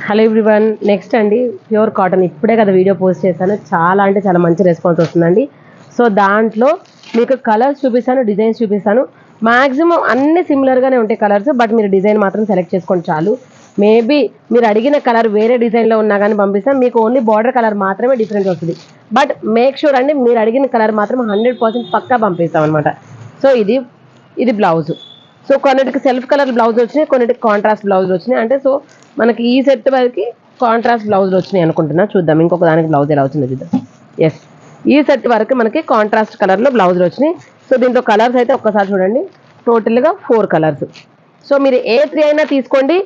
Hello everyone, next అండి pure cotton. ఇప్పుడే కదా వీడియో పోస్ట్ చేశాను, చాలా అంటే చాలా మంచి రెస్పాన్స్ వస్తుందండి. సో దాంట్లో మీకు కలర్స్ చూపిస్తాను, డిజైన్స్ చూపిస్తాను. మ్యాక్సిమం అన్ని సిమిలర్గానే ఉంటాయి కలర్స్, బట్ మీరు డిజైన్ మాత్రం సెలెక్ట్ చేసుకోండి చాలు. మేబీ మీరు అడిగిన కలర్ వేరే డిజైన్లో ఉన్నా కానీ పంపిస్తాను, మీకు ఓన్లీ బార్డర్ కలర్ మాత్రమే డిఫరెంట్ వస్తుంది. బట్ మేక్ షూర్ అండి, మీరు అడిగిన కలర్ మాత్రం 100% పక్కా పంపిస్తాం అనమాట. సో ఇది బ్లౌజు. సో కొన్నిటికి సెల్ఫ్ కలర్ బ్లౌజ్ వచ్చినాయి, కొన్నిటికి కాంట్రాస్ట్ బ్లౌజ్ వచ్చినాయి. అంటే సో మనకి ఈ సెట్ వరకు కాంట్రాస్ట్ బ్లౌజులు వచ్చినాయి అనుకుంటున్నా. చూద్దాం ఇంకొక దానికి బ్లౌజ్ ఎలా వచ్చిందో చూద్దాం. ఎస్, ఈ సెట్ వరకు మనకి కాంట్రాస్ట్ కలర్లో బ్లౌజులు వచ్చినాయి. సో దీంట్లో కలర్స్ అయితే ఒక్కసారి చూడండి, టోటల్గా 4 కలర్స్. సో మీరు ఏ 3 అయినా తీసుకోండి,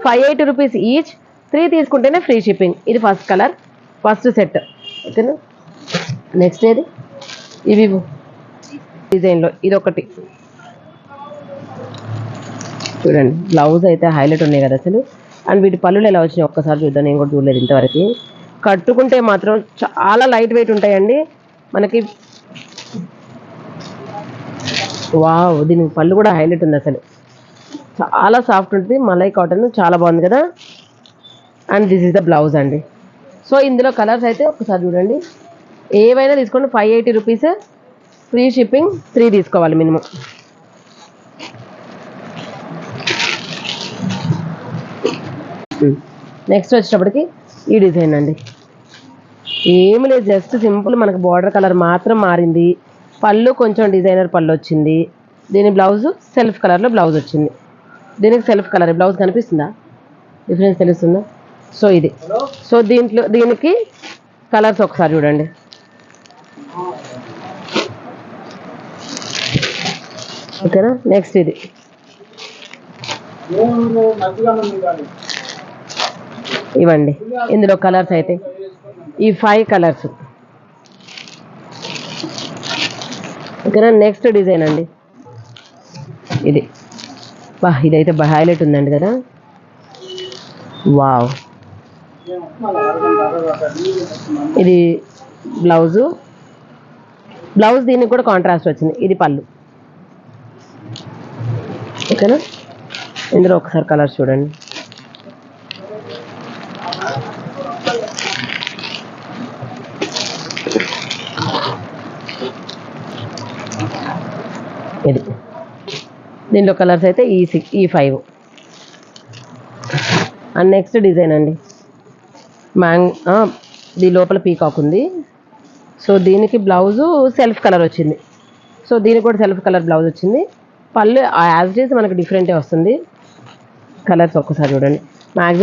580 రూపీస్ ఈచ్. 3 తీసుకుంటేనే ఫ్రీ షిప్పింగ్. ఇది ఫస్ట్ కలర్, ఫస్ట్ సెట్. ఓకేనా, నెక్స్ట్ ఏది, ఇవి డిజైన్లో ఇది ఒకటి చూడండి. బ్లౌజ్ అయితే హైలైట్ ఉన్నాయి కదా అసలు. అండ్ వీటి పళ్ళులు ఎలా వచ్చినాయి ఒక్కసారి చూద్దాం, నేను కూడా చూడలేదు ఇంతవరకు. కట్టుకుంటే మాత్రం చాలా లైట్ వెయిట్ ఉంటాయండి మనకి. వావ్, దీనికి పళ్ళు కూడా హైలైట్ ఉంది అసలు, చాలా సాఫ్ట్ ఉంటుంది. మలై కాటన్ చాలా బాగుంది కదా. And this is the blouse అండి. సో ఇందులో కలర్స్ అయితే ఒక్కసారి చూడండి, ఏవైనా తీసుకోండి. 580 రూపీస్, ఫ్రీ షిప్పింగ్, 3 తీసుకోవాలి మినిమం. నెక్స్ట్ వచ్చేటప్పటికి ఈ డిజైన్ అండి. ఏమి లేదు, జస్ట్ సింపుల్ మనకు బార్డర్ కలర్ మాత్రం మారింది. పళ్ళు కొంచెం డిజైనర్ పళ్ళు వచ్చింది. దీని బ్లౌజ్ సెల్ఫ్ కలర్లో బ్లౌజ్ వచ్చింది. దీనికి సెల్ఫ్ కలర్ బ్లౌజ్ కనిపిస్తుందా, డిఫరెన్స్ తెలుస్తుందా? సో ఇది, సో దీనికి కలర్స్ ఒకసారి చూడండి. ఓకేనా, నెక్స్ట్ ఇది ఇవ్వండి. ఇందులో కలర్స్ అయితే ఈ 5 కలర్స్. ఓకేనా, నెక్స్ట్ డిజైన్ అండి. ఇది ఇదైతే హైలైట్ ఉందండి కదా. వావ్, ఇది బ్లౌజు. దీనికి కూడా కాంట్రాస్ట్ వచ్చింది. ఇది పళ్ళు. ఓకేనా, ఇందులో ఒకసారి కలర్స్ చూడండి. ఇది దీంట్లో కలర్స్ అయితే ఈ 5. అండ్ నెక్స్ట్ డిజైన్ అండి, దీని లోపల పీకాక్ ఉంది. సో దీనికి బ్లౌజు సెల్ఫ్ కలర్ వచ్చింది. సో దీనికి కూడా సెల్ఫ్ కలర్ బ్లౌజ్ వచ్చింది. పళ్ళు యాజ్ ఇట్ ఈజ్ మనకు డిఫరెంటే వస్తుంది. కలర్స్ ఒక్కసారి చూడండి. మ్యాక్సిమం